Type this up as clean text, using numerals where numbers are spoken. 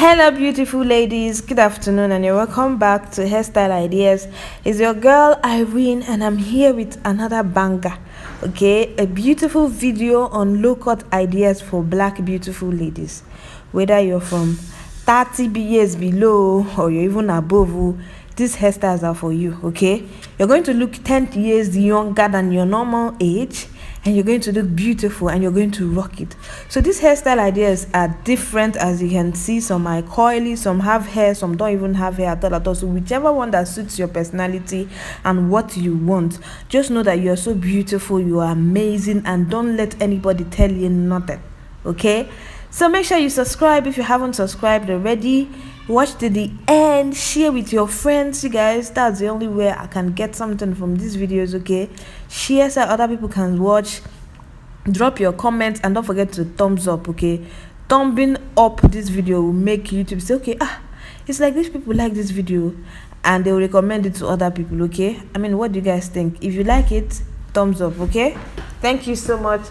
Hello, beautiful ladies. Good afternoon, and you're welcome back to Hairstyle Ideas. It's your girl Irene, and I'm here with another banger. Okay, a beautiful video on low cut ideas for black beautiful ladies. Whether you're from 30 years below or you're even above, these hairstyles are for you. Okay, you're going to look 10 years younger than your normal age, and you're going to look beautiful and you're going to rock it. So these hairstyle ideas are different, as you can see. Some are coily, some have hair, some don't even have hair at all. So whichever one that suits your personality and what you want, just know that you're so beautiful, you are amazing, and don't let anybody tell you nothing. Okay, so make sure you subscribe if you haven't subscribed already. Watch to the end, share with your friends. You guys, that's the only way I can get something from these videos. Okay, share so other people can watch. Drop your comments and don't forget to thumbs up. Okay, thumbing up this video will make YouTube say, okay, it's like these people like this video, and they will recommend it to other people. Okay, I mean, what do you guys think? If you like it, thumbs up. Okay, thank you so much.